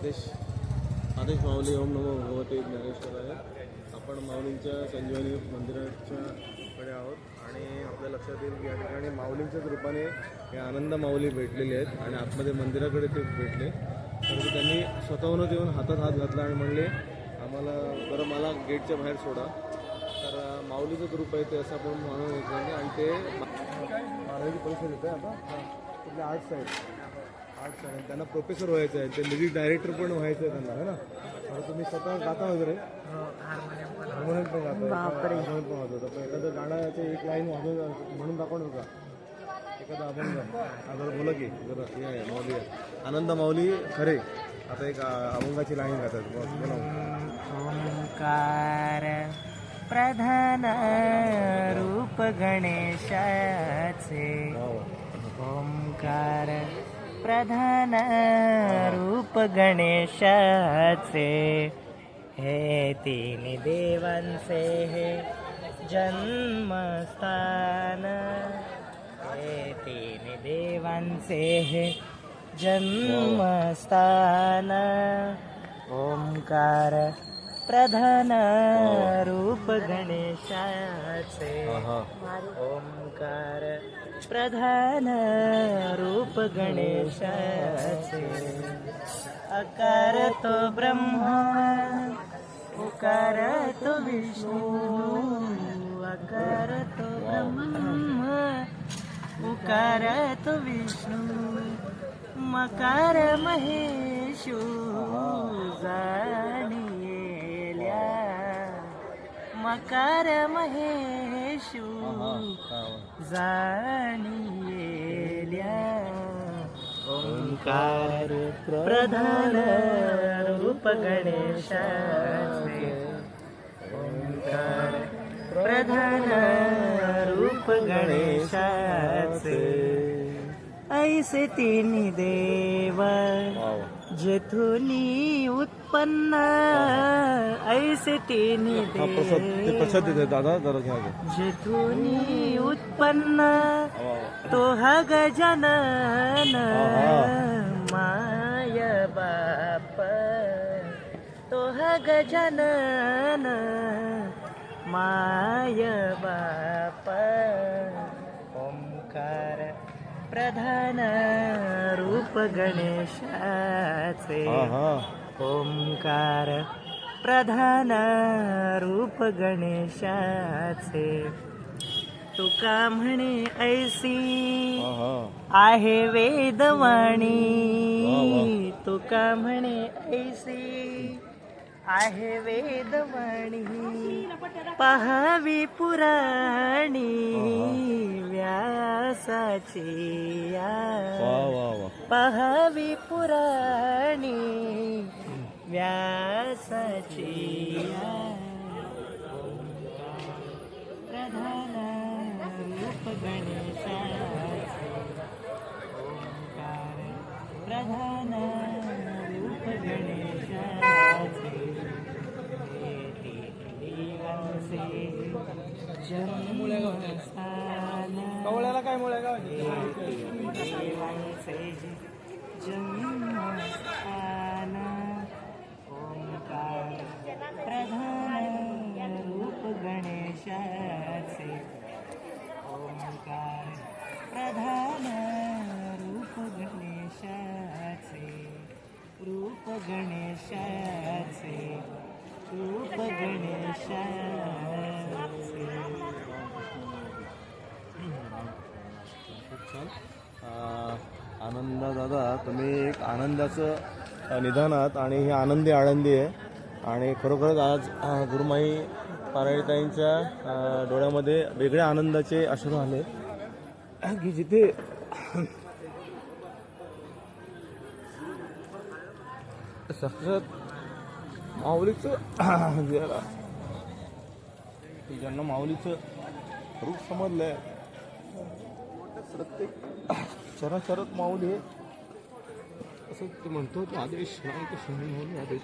आदेश आदेश माऊली ओम नमो भगवते ज्ञानेश्वराय. आपण माऊलींच्या संजीवनी मंदिराच्या कडे आहोत आणि आपल्या लक्षात येईल की या ठिकाणी माऊलींच्याच रूपाने हे आनंद माऊली भेटलेले आहेत आणि आतमध्ये मंदिराकडे ते भेटले. तर त्यांनी स्वतःहूनच येऊन हातात हात घातला आणि म्हणले आम्हाला बरं मला गेटच्या बाहेर सोडा. तर माऊलीचं रूप आहे ते असं आपण म्हणून येतो आणि ते महाराजांची परिषद येतं आता कुठले आर्ट्स आहेत त्यांना प्रोफेसर व्हायचं आहे, ते म्युझिक डायरेक्टर पण व्हायचं आहे त्यांना, है ना. तर तुम्ही स्वतः गाता वगैरे हार्मोनियम पण गाता हार्मोनियम पण वाजवता. पण एखादं गाण्याचे एक लाईन म्हणून दाखवणार का एखादा अभंग? जरा बोला की जरा या माऊली आनंद माऊली खरे आता एक अभंगाची लाईन गातात. ओंकार प्रधान रूप गणेशाचे, ओंकार प्रधान रूप गणेशाचे, हे तीन देवांचे हे जन्मस्थान, हे तीन देवांचे हे जन्मस्थान, ओंकार प्रधान रूप गणेशाचे, ओंकार प्रधान रूप गणेशाचे, अकार तो ब्रह्मा उकार तो विष्णू, अकार तो ब्रह्मा उकार तो विष्णू, मकार महेशू जाणियेल्या, मकार महेशू जाणियेल्या, ओंकार प्रधान रूप गणेशाचे, ओंकार प्रधान रूप गणेशाचे, ऐसे तिन्ही देव जेथुनी उत्पन्न, ऐसे तिन्ही प्रसाद देते दादा जरा घ्या जेथुनी उत्पन्न, तो हा गजानन माय बाप, तो हा गजानन माय बाप, ओंकार प्रधान रूप गणेशाचे, ओंकार प्रधान रूप गणेशाचे, तुका म्हणे ऐसी आहे वेदवाणी, तुका म्हणे ऐसी आहे वेदवाणी, पहावी पुराणी व्यासाची, पहावी पुराणी व्यासाची, प्रधान रूप गणेशाचे, ओंकार प्रधान रूप गणेशाचे, देवांचे जन्मस्थान, कवळ्याला काय मुळे का देवांचे जन्मस्थान, ओंकार प्रधान रूप गणेशाचे, ओंकार प्रधान रूप गणेशाचे, रूप गणेशाचे, रूप गणेशाचे. खूप छान. आनंद दादा तुम्ही एक आनंदाचं निधान आहात आणि ही आनंदी आळंदी आहे आणि खरोखरच आज गुरुमाई पारायणताईंच्या डोळ्यामध्ये वेगळ्या आनंदाचे अश्रू आले की जिथे साक्षात माऊलीचं ज्यांना माऊलीचं रूप समजलंय प्रत्येक चराचरात माऊली असं ते म्हणतो की आदेश रामकृष्ण माऊली आदेश.